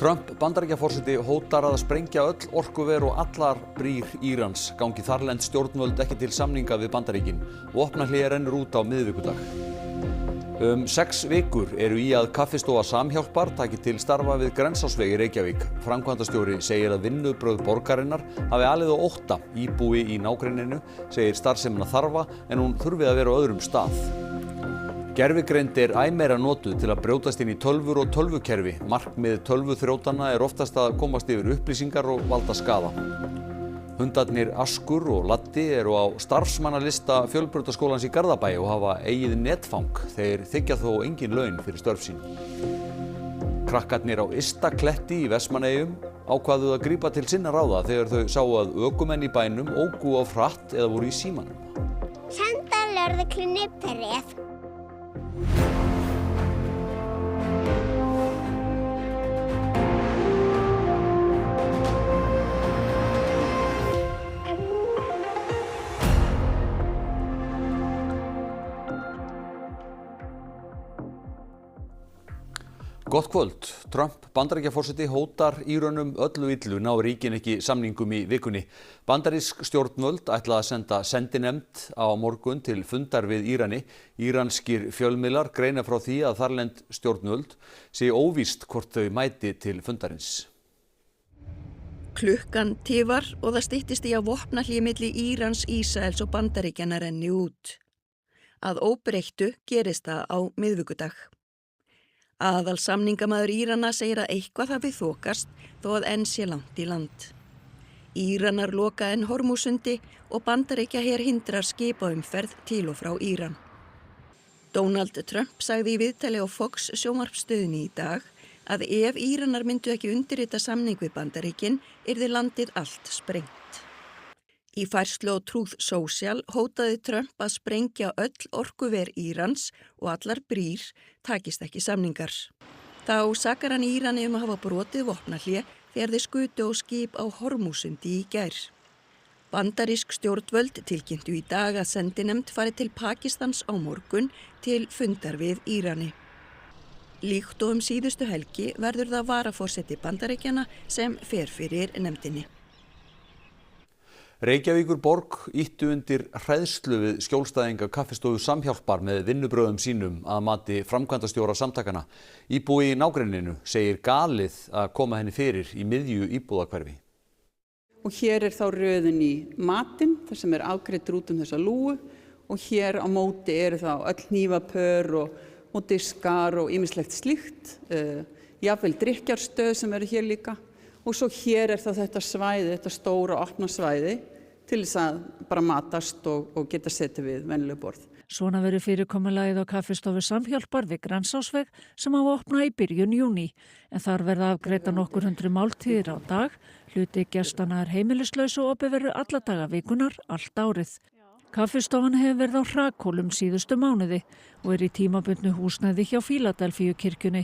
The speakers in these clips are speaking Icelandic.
Trump Bandaríkjaforseti hótar að sprengja öll orkuver og allar brýr Írans gangi þarlend stjórnvöld ekki til samninga við Bandaríkin. Vopnahlé rennur út á miðvikudag. 6 vikur eru í að kaffistofa Samhjálpar taki til starfa við Grensásveg í Reykjavík. Framkvæmdastjóri segir að vinnubrögð borgarinnar hafi alið á ótta. Íbúi í nágrenninu segir starfsemina þarfa en hún þurfi að vera á öðrum stað. Gervigreind æ meira notuð til að brjótast inn í tölvur og tölvukerfi. Markmið tölvuþrjótana oftast að komast yfir upplýsingar og valda skaða. Hundarnir Askur og Latti eru á starfsmannalista Fjölbrautaskólans í Garðabæ og hafa eigið netfang. Þeir þiggja þó engin laun fyrir störf sín. Krakkarnir á Ystakletti í Vestmannaeyjum ákváðu að grípa til sinna ráða þegar þau sáu að ökumenn í bænum óku of hratt eða voru í símanum. Sandalörðuklunni Gott kvöld. Trump Bandaríkjaforseti hótar Írönum öllu illu ná ríkin ekki samningum í vikunni. Bandarísk stjórnvöld ætla að senda sendinefnd á morgun til fundar við Írani. Íranskir fjölmiðlar greina frá því að þarlend stjórnvöld sé óvíst hvort þau mæti til fundarins. Klukkan tifar og það styttist í að vopnahlé milli Írans, Ísraels og Bandaríkjanna renni út. Að óbreyttu gerist það á miðvikudag. Aðalsamningamaður Írana segir að eitthvað hafi þokast þó að enn sé langt í land. Íranar loka enn Hormúsundi og Bandaríkjaher hindrar skipaumferð til og frá Íran. Donald Trump sagði í viðtali á Fox sjónvarpsstöðinni í dag að ef Íranar myndu ekki undirrita samning við Bandaríkin yrði landið allt sprengt. Í færslu á Truth Social hótaði Trump að sprengja öll orkuver Írans og allar brýr takist ekki samningar. Þá sakar hann Írani að hafa brotið vopnahlé þegar þeir skutu á skip á Hormúsundi í gær. Bandarísk stjórnvöld tilkynntu í dag að sendinefnd fari til Pakistans á morgun til fundar við Írani. Líkt og síðustu helgi verður það varaforseti Bandaríkjanna sem fer fyrir nefndinni. Reykjavíkurborg ýttu undir hræðslu við skjólstæðinga kaffistofu Samhjálpar með vinnubrögðum sínum að mati framkvæmdastjóra samtakanna. Íbúi í nágrenninu segir galið að koma henni fyrir í miðju íbúðahverfi. Og hér þá röðin í matinn, þar sem afgreiddur út þessa lúgu og hér á móti þá öll hnífapör og diskar og ýmislegt slíkt, jafnvel drykkjarstöð sem hér líka. Og svo hér þá þetta svæði, þetta stóra opna svæði til þess að bara matast og geta setið við venjuleg borð. Svona verður fyrirkomulagið á kaffistofu Samhjálpar við Grensásveg sem á að opna í byrjun júní. En þar verða afgreidda nokkur hundruð máltíðir á dag. Hluti gestanna heimilislaus og opið verður alla daga vikunar allt árið. Kaffistofan hefur verið á hrakhólum síðustu mánuði og í tímabundnu húsnæði hjá Fíladelfíu kirkjunni.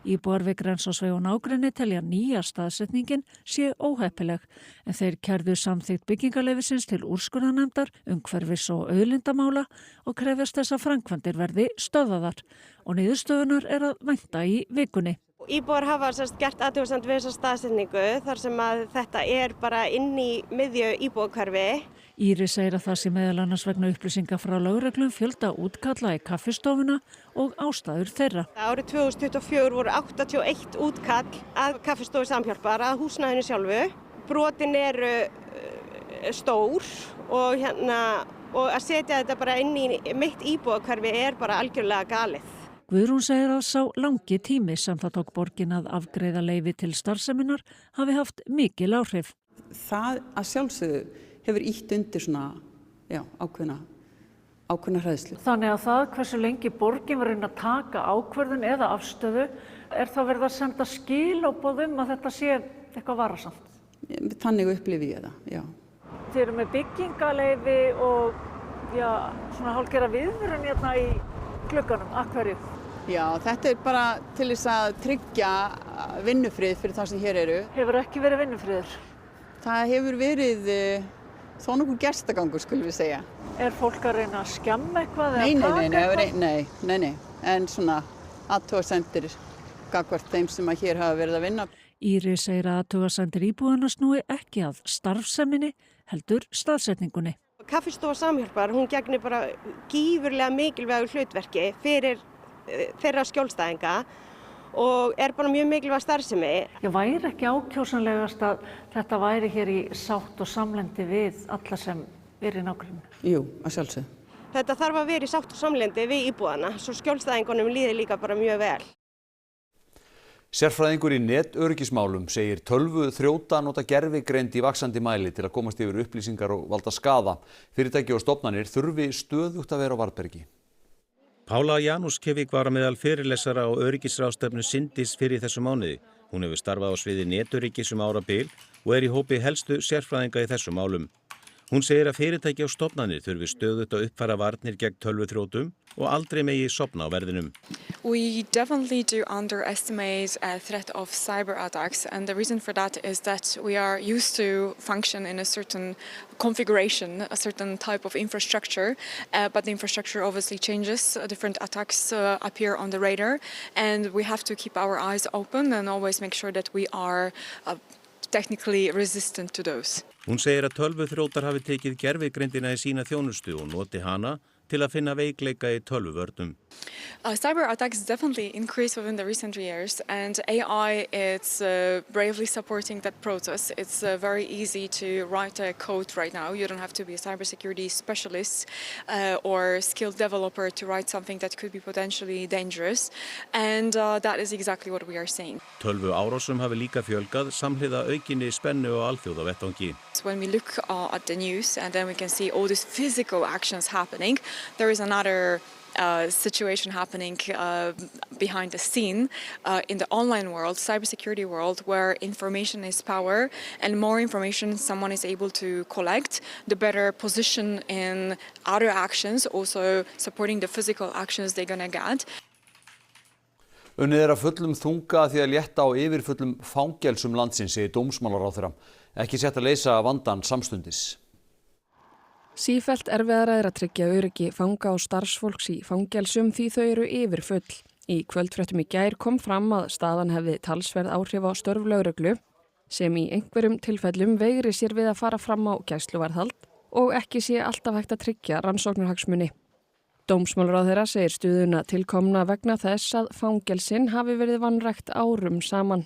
Íbúar við Grensásveg og nágrenni telja nýja staðsetningin sé óheppileg en þeir kærðu samþykkt byggingarleyfisins til úrskurðarnefndar, umhverfis og auðlindamála og krefjast þess að framkvæmdir verði stöðvaðar og niðurstöðunar að vænta í vikunni. Íbúar hafa gert athugasemd við þessa staðsetningu þar sem að þetta bara inn í miðju íbúahverfi. Íris segir að það sé meðal annars vegna upplýsinga frá lögreglum fjölda útkalla í kaffistofuna og ástæður þeirra. Árið 2024 voru 81 útkall að kaffistofu Samhjálpar að húsnæðinu sjálfu. Brotin eru stór og að setja þetta bara inn í mitt íbúahverfi bara algjörlega galið. Guðrún segir að sá langi tími sem það tók borgin að afgreiða leyfi til starfseminar hafi haft mikil áhrif. Það að sjálfsögðu hefur ýtt undir svona, ákveðna hræðslu. Þannig að það hversu lengi borgin var að taka ákvörðun eða afstöðu, þá verið að senda skilaboð að þetta sé eitthvað varasamt? Þannig upplifi ég það, já. Þið eru með byggingaleyfi og svona hálfgerða viðvörun í glugganum, af hverju? Já, þetta bara til þess að tryggja vinnufrið fyrir það sem hér eru. Hefur ekki verið vinnufriður? Það hefur verið þó nokkuð gestagangur, skulum við segja. Er fólk að reyna að skemma eitthvað? Nei. en svona athugasemdir gagnvart þeim sem að hér hafa verið að vinna. Íris segir að athugasemdir íbúanna snúi ekki að starfseminni, heldur staðsetningunni. Kaffistofa Samhjálpar, hún gegnir bara gífurlega mikilvægu hlutverki fyrir þeirra skjólstæðinga og er bara mjög mikilvæg starfsemi. Já, væri ekki ákjósanlegast að þetta væri hér í sátt og samlendi við alla sem er í nágrunni? Jú, að sjálfsögðu. Þetta þarf að vera í sátt og samlendi við íbúana, svo skjólstæðingunum líði líka bara mjög vel. Sérfræðingur í netöryggismálum segir tölvu þrjóta nota gervigreind í vaxandi mæli til að komast yfir upplýsingar og valda skaða. Fyrirtæki og stofnanir þurfi stöðugt að vera á varðbergi. Pála Janúskevik var meðal fyrirlesara á öryggisráðstefnu Syndis fyrir þessu mánuði. Hún hefur starfað á sviði netöryggis árabil og er í hópi helstu sérfræðinga í þessum málum. Hún segir að fyrirtæki og stofnanir þurfi stöðugt að uppfæra varnir gegn tölvuþrjótum og aldrei megi sofna á verðinum. We definitely do underestimate a threat of cyber attacks, and the reason for that is that we are used to function in a certain configuration, a certain type of infrastructure, but the infrastructure obviously changes. Different attacks appear on the radar, and we have to keep our eyes open and always make sure that we are technically resistant to those. Hún segir að tölvuþrjótar hafi tekið gervigreindina í sína þjónustu og noti hana til að finna veikleika í tölvuvörnum. Cyber attacks definitely increased within the recent years, and AI is bravely supporting that process. It's very easy to write a code right now. You don't have to be a cybersecurity specialist or skilled developer to write something that could be potentially dangerous, and that is exactly what we are seeing. Tölvuárásum hafi líka fjölgað samhliða aukinni spennu á alþjóðavettvangi. When we look at the news and then we can see all these physical actions happening, there is another situation happening behind the scene in the online world, cybersecurity world, where information is power, and more information someone is able to collect, the better position in other actions, also supporting the physical actions they're gonna get. Unnið af fullum þunga því að létta á yfirfullum fangelsum landsins, segir dómsmálaráðherra. Ekki sett að leysa vandann samstundis. Sífellt erfiðara að tryggja öryggi fanga og starfsfólks í fangelsum því þau eru yfirfull. Í kvöldfréttum í gær kom fram að staðan hefði talsverð áhrif á störf lögreglu sem í einhverjum tilfellum veigri sér við að fara fram á gæsluvarðhald og ekki sé alltaf hægt að tryggja rannsóknarhagsmuni. Dómsmálaráðherra segir stuðuna tilkomna vegna þess að fangelsin hafi verið vanrækt árum saman.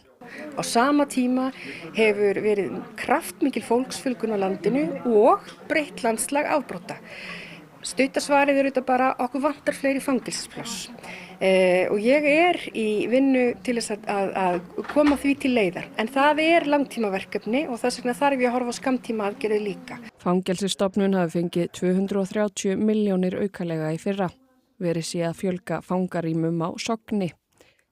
Á sama tíma hefur verið kraftmikil fólksfjölgun á landinu og breytt landslag afbrota. Stuttasvarið eru þetta bara okkur vantar fleiri fangelsspláss. Og ég er í vinnu til þess að koma því til leiðar. En það er langtímaverkefni og þess vegna þarf ég að horfa á skammtíma aðgerðir líka. Fangelsisstofnun hafi fengið 230 milljónir aukalega í fyrra. Verið sé að fjölga fangarýmum á Sogni.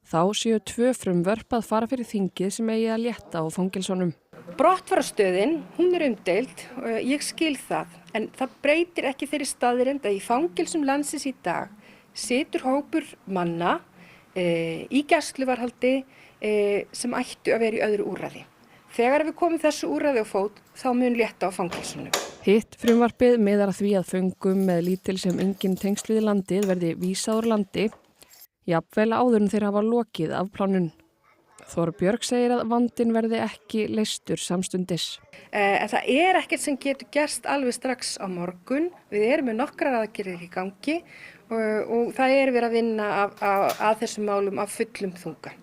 Þá séu 2 frumvörp að fara fyrir þingið sem eigi að létta á fangelsunum. Brottfarastöðin, hún er umdeild, ég skil það, en það breytir ekki þeirri staðreynd að í fangelsum landsins í dag situr hópur manna í gæsluvarðhaldi sem ættu að vera í öðru úrræði. Þegar við komum þessu úrræði á fót, þá mun létta á fangelsunum. Hitt frumvarpið miðar að því að föngum með lítil sem engin tengsl við landið verði vísað úr landi, jafnvel áður en þeir hafa lokið afplánun. Þorbjörg segir að vandinn verði ekki leystur samstundis. En það er ekkert sem getur gerst alveg strax á morgun. Við erum með nokkrar aðgerðir í gangi og það er verið að vinna að þessum málum af fullum þunga.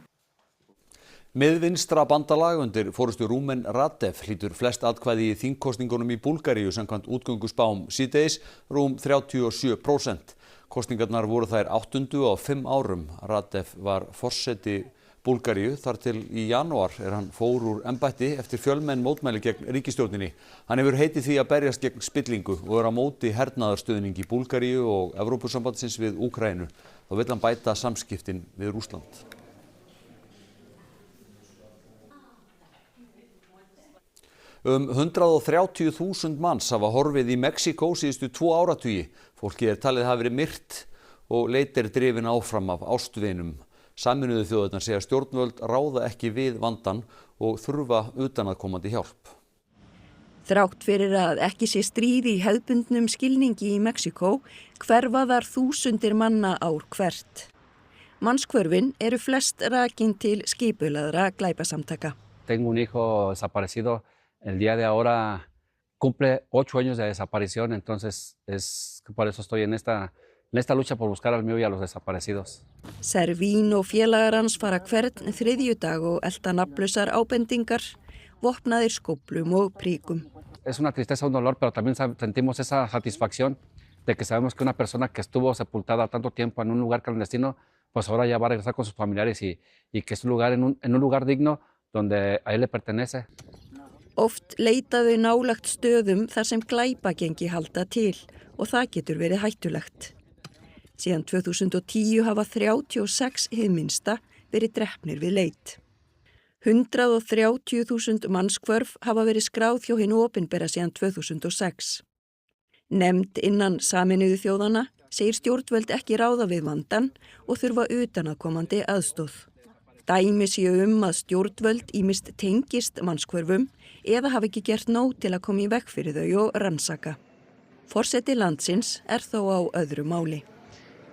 Miðvinstra bandalag undir forystu Rumen Radev hlýtur flest atkvæði í þingkosningunum í Búlgaríu samkvæmt útgönguspám síðdegis, rúm 37%. Kosningarnar voru þær 8. á 5 árum. Radev var forseti Búlgaríu þar til í janúar hann fór úr embætti eftir fjölmenn mótmæli gegn ríkisstjórninni. Hann hefur heitið því að berjast gegn spillingu og á móti hernaðarstuðningi Búlgaríu og Evrópusambandsins við Úkraínu. Þá vill hann bæta samskiptin við Rússland. 130.000 manns hafa horfið í Mexíkó síðustu 2 áratugi. Fólkið talið hafi verið myrt og leit drifin áfram af ástvinum. Sameinuðu þjóðirnar segja stjórnvöld ráða ekki við vandann og þurfa utanaðkomandi hjálp. Þrátt fyrir að ekki sé stríð í hefðbundnum skilningi í Mexíkó, hverfa þar þúsundir manna ár hvert. Mannshvörfin eru flest rakin til skipulagðra glæpasamtaka. Tengo un hijo desaparecido. El día de ahora cumple 8 años de desaparición, entonces por eso estoy en esta lucha por buscar al mío y a los desaparecidos. Servín og félagar hans fara hvern þriðjudag og elta nafnlausar ábendingar, vopnaðir skóplum og príkum. Es una tristeza, un dolor, pero también sentimos esa satisfacción de que sabemos que una persona que estuvo sepultada tanto tiempo en un lugar clandestino, pues ahora ya va a regresar con sus familiares y que es un lugar en un lugar digno donde a él le pertenece. Oft leita þau nálagt stöðum þar sem glæpagengi halda til og það getur verið hættulegt. Síðan 2010 hafa 36 hið minnsta verið drepnir við leit. 130.000 mannshvörf hafa verið skráð hjá hinu opinbera síðan 2006. Nefnd innan Sameinuðu þjóðanna segir stjórnvöld ekki ráða við vandann og þurfa utanaðkomandi aðstoð. Dæmi séu að stjórnvöld ýmist tengist mannshvörfum eða hafa ekki gert nóg til að koma í veg fyrir þau og rannsaka. Forseti landsins þó á öðru máli.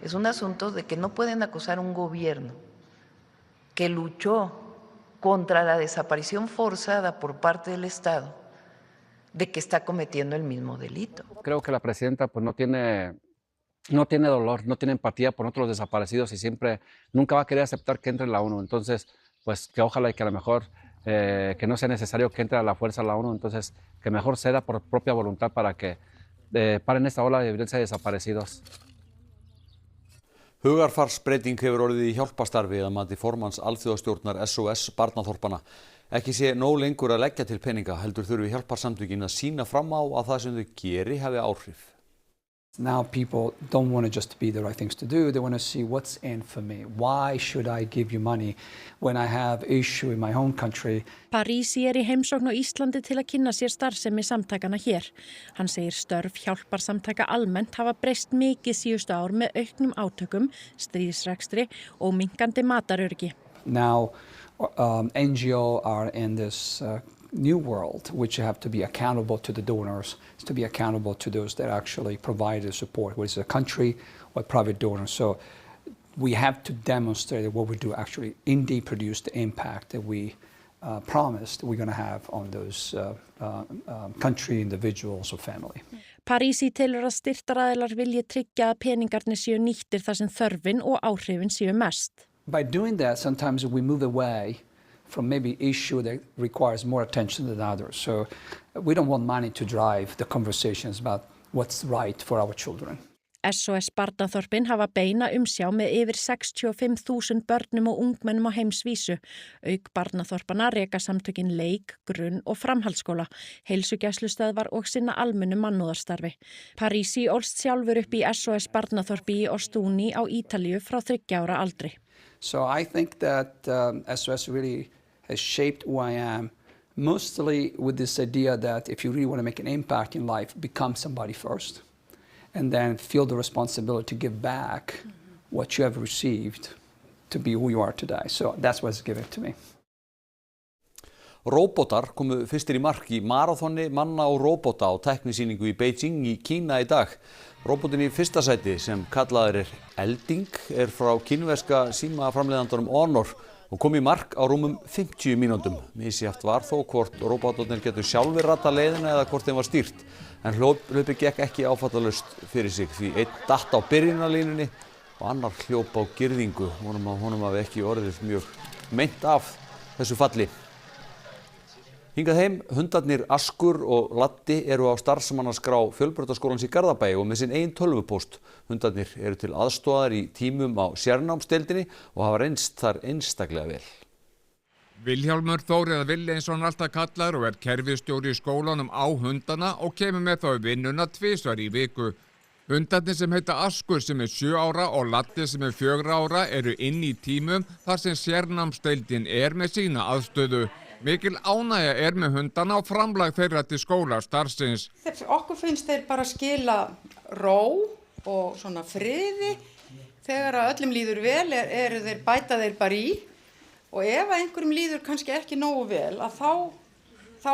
Es un asunto de que no pueden acusar un gobierno que luchó contra la desaparición forzada por parte del Estado de que está cometiendo el mismo delito. Creo que la presidenta pues no tiene dolor, no tiene empatía por otros desaparecidos y nunca va a querer aceptar que entre en la ONU. Entonces, pues que ojalá y que a lo mejor que no sea necesario que entre a la fuerza a la ONU, entonces que mejor ceda por propia voluntad para que paren esta ola de violencia de desaparecidos. Hugarfarsbreyting hefur orðið í hjálparstarfi að mati formanns alþjóðastjórnar SOS barnaþorpanna. Ekki sé nóg lengur að leggja til peninga, heldur þurfi hjálparsamtökin að sýna fram á að það sem þau geri hafi áhrif. Now people don't want to just be the right things to do. They want to see what's in for me. Why should I give you money when I have issue in my own country? Parisi í heimsókn á Íslandi til að kynna sér starfsemi samtakana hér. Hann segir störf hjálparsamtaka almennt hafa breyst mikið síðustu ár með auknum átökum, stríðsrekstri og minnkandi mataröryggi. Now NGO are in this new world, which you have to be accountable to the donors, to be accountable to those that actually provide the support, whether it's a country or private donors. So we have to demonstrate that what we do actually indeed produce the impact that we promised we're going to have on those country, individuals or family. Parisi telur að styrktaraðilar vilji tryggja að peningarnir séu nýttir þar sem þörfin og áhrifin séu mest. By doing that, sometimes we move away from maybe issue that requires more attention than others. So we don't want money to drive the conversations about what's right for our children. SOS barnaþorpin hafa beina umsjá með yfir 65.000 börnum og ungmennum á heimsvísu. Auk barnaþorpana reka samtökin leik, grunn og framhaldsskóla, heilsugæslustöðvar og sinna almennu mannúðarstarfi. Parisi ólst sjálfur upp í SOS barnaþorpi í Ostuni á Ítalíu frá 3 ára aldri. So I think that SOS really has shaped who I am, mostly with this idea that if you really want to make an impact in life, become somebody first, and then feel the responsibility to give back what you have received to be who you are today. So that's what's given to me. Róbótar komu fyrstir í mark í maraþoni manna og róbóta á tæknisýningu í Beijing í Kína í dag. Róbótinn í fyrsta sæti sem kallaður Elding frá kínverska símaframleiðandanum Honor og kom í mark á rúmum 50 mínútum. Misjafnt var þó hvort róbótarnir getur sjálfir rata leiðina eða hvort þeim var stýrt. En hlaupið gekk ekki áfallalaust fyrir sig því einn datt á byrjunarlínunni og annar hljóp á girðingu. Honum hafi ekki orðið mjög meint af þessu falli. Hingað heim, hundarnir Askur og Latti eru á starfsmannaskrá Fjölbrautaskólans í Garðabæ og með sinn eigin tölvupóst. Hundarnir eru til aðstoðar í tímum á sérnámsdeildinni og hafa reynst þar einstaklega vel. Vilhjálmur Þór eða Villi eins og hann alltaf kallar og kerfisstjóri í skólanum á hundana og kemur með þá í vinnuna 2 í viku. Hundarnir sem heita Askur sem 7 ára og Latti sem 4 ára eru inn í tímum þar sem sérnámsdeildin með sína aðstöðu. Mikil ánægja með hundana og framlag þeirra til skólastarfsins. Okkur finnst þeir bara skila ró og svona friði. Þegar öllum líður vel eru þeir bæta þeir bara í. Og ef einhverjum líður kannski ekki nógu vel, að þá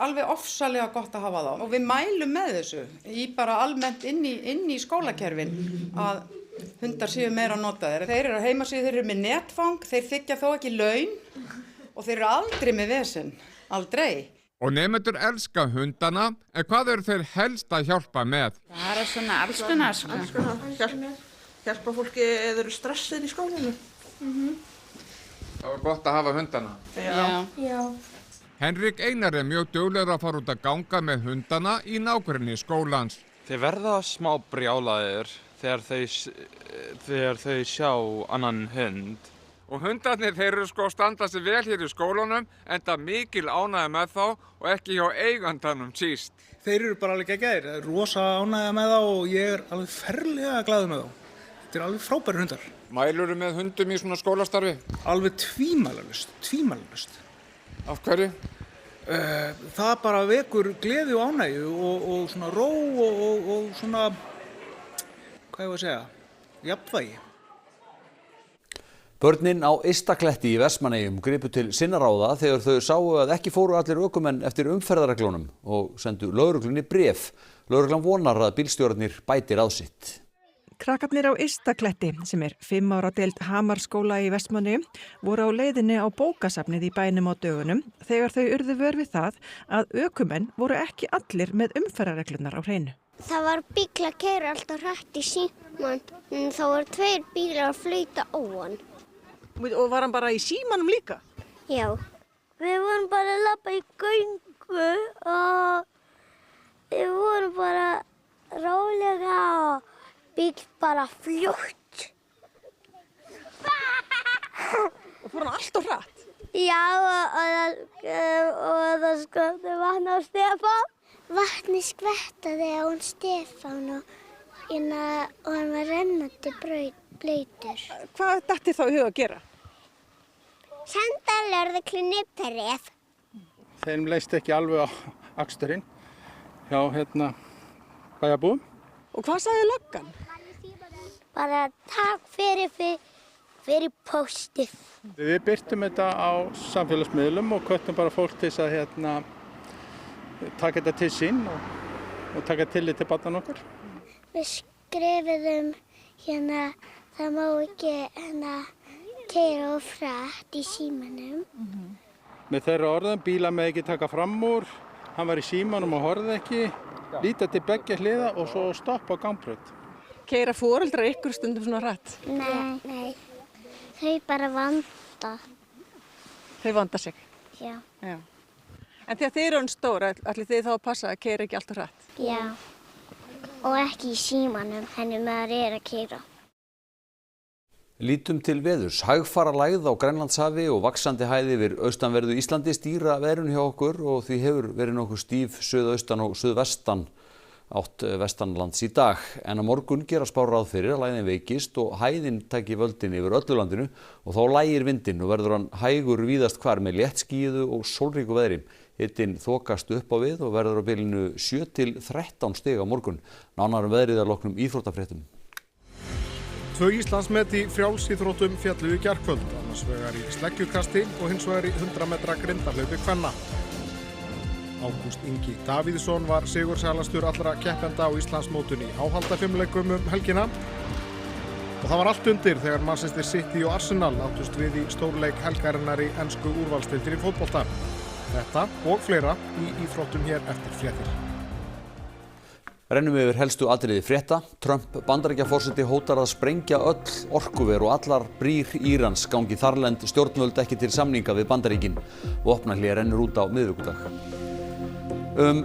alveg ofsalega gott að hafa þá. Og við mælum með þessu í bara almennt inn í skólakerfin að hundar séu meira notaðir. Þeir eru á heimasíðu, þeir eru með netfang, þeir þiggja þó ekki laun og þeir eru aldrei með vesen, aldrei. Og nemendur elska hundana, en hvað eru þeir helst að hjálpa með? Það svona alls konar. Hjálpa fólki eða eru stressið í skólanum. Það var gott að hafa hundana. Já. Henrik Einar mjög duglegur að fara út að ganga með hundana í nágrenni skólans. Þeir verða smá brjálaðir þegar þau sjá annan hund. Og hundarnir þeir eru sko að standa sig vel hér í skólanum, enda mikil ánægja með þá og ekki hjá eigandanum síst. Þeir eru bara alveg geggjaðir, rosa ánægja með þá og ég er alveg ferlega glaður með þá. Þetta er alveg frábæri hundar. Mælurðu með hundum í svona skólastarfi? Alveg tvímælalaust. Af hverju? Það bara vekur gleði og ánægju og svona ró og svona, hvað ég að segja, jafnvægi. Börnin á Ystakletti í Vestmannaeyjum gripu til sinna ráða þegar þau sáu að ekki fóru allir ökumenn eftir umferðarreglunum og sendu lögreglunni bréf. Lögreglan vonar að bílstjórarnir bæti ráð sitt. Krakkarnir á Ystakletti, sem er 5 ára deild Hamarskóla í Vestmannaeyjum, voru á leiðinni á bókasafnið í bænum á dögunum þegar þau urðu vör við það að ökumenn voru ekki allir með umferðarreglunar á hreinu. Það var bíll að keyra alltaf hratt í símann, en þá voru 2 bílar að flauta á hann. Og var hann bara í símanum líka? Já. Við vorum bara að labba í göngu og við vorum bara rólega og bíll bara fljótt. Og fór hann allt og hratt? Já, og það skvötti vatn á Stefán. Vatni skvettaði á hann Stefán og hann var rennandi blautur. Hvað datt þér þá í hug að gera? Senda lögreglunni bréf. Þeim leist ekki alveg á aksturinn hjá bæjarbúum. Og hvað sagði löggan? Bara takk fyrir póstið. Við birtum þetta á samfélagsmiðlum og hvöttum bara fólk til að taka þetta til sín og taka tillit til barnanna okkar. Við skrifuðum það má ekki keyra of hratt í símanum. Með þeirra orðum, bíla með ekki taka fram úr, hann var í símanum og horfði ekki, líta til beggja hliða og svo stoppa á gangbraut. Keyra foreldrar ykkur stundum svona hratt? Nei, þau bara vanda. Þau vanda sig? Já. En þegar þið eru stór, ætlið þið þá að passa að keyra ekki alltaf hratt? Já, og ekki í símanum, henni maður að keyra. Lítum til veðurs. Hægfara lægð á Grænlandshafi og vaxandi hæð yfir austanverðu Íslandi stýra veðrinu hjá okkur og því hefur verið nokkuð stíf suðaustan og suðvestan átt vestanlands í dag. En á morgun gera spár ráð fyrir að lægðin veikist og hæðin taki völdin yfir öllu landinu og þá lægir vindinn og verður hann hægur víðast hvar með léttskýjuðu og sólríku veðri. Hitinn þokast upp á við og verður á bilinu 7 til 13 stig á morgun. Nánar veðrið að loknum íþróttafréttum. 2 Íslandsmet í frjálsíþróttum fjallu í gærkvöld, annars vegar í sleggjukasti og hins vegar í 100 metra grindahlaupi kvenna. Ágúst Ingi Davíðsson var sigursælastur allra keppenda á Íslandsmótinu í áhaldafimleikum helgina. Og það var allt undir þegar Manchester City og Arsenal áttust við í stórleik helgarinnar í ensku úrvalsdeildinni í fótbolta. Þetta og fleira í íþróttum hér eftir fréttir. Rennum yfir helstu atriði frétta. Trump Bandaríkjaforseti hótar að sprengja öll orkuver og allar brýr Írans gangi þarlend stjórnvöld ekki til samninga við Bandaríkin. Vopnahlé rennur út á miðvikudag.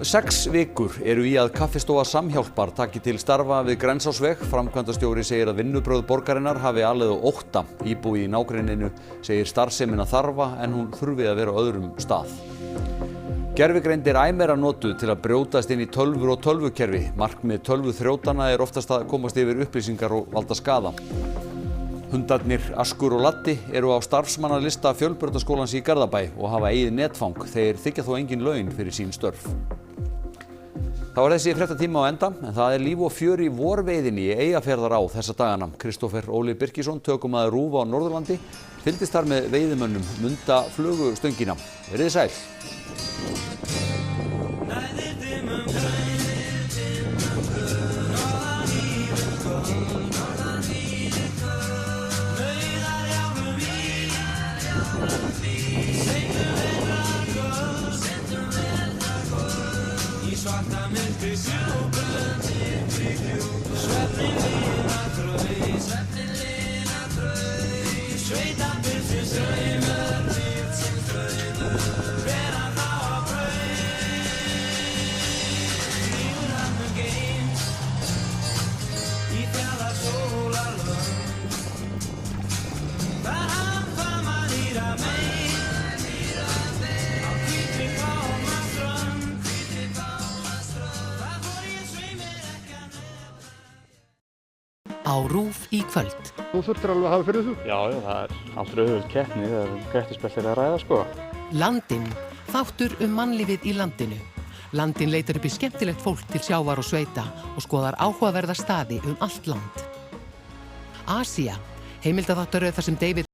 6 vikur eru í að kaffistofa Samhjálpar taki til starfa við Grensásveg. Framkvæmdastjóri segir að vinnubrögð borgarinnar hafi alið á ótta. Íbúi í nágrenninu segir starfsemina þarfa en hún þurfi að vera á öðrum stað. Gervigreind æ meira notuð til að brjótast inn í tölvur og tölvukerfi. Markmið tölvuþrjótana oftast að komast yfir upplýsingar og valda skaða. Hundarnir Askur og Latti eru á starfsmannalista Fjölbrautaskólans í Garðabæ og hafa eigið netfang. Þeir þiggja þó engin laun fyrir sín störf. Það var þessi fréttatíma á enda, en það líf og fjör í vorveiðinni í Eyjafjarðará þessa dagana. Kristófer Óli Birkisson, tökumaður RÚV á Norðurlandi, fylgdist þar með veiðimönnum munda flugustöngina. Verið sæl. Á RÚV í kvöld. Þú þurftir alveg að hafa fyrir þú? Já, það er aldrei auðvöld keppni þegar grettisspeltir að ræða, sko. Landinn, þáttur mannlífið í landinu. Landinn leitar upp í skemmtilegt fólk til sjávar og sveita og skoðar áhugaverða staði allt land. Asía, heimildaþáttaröð þar sem David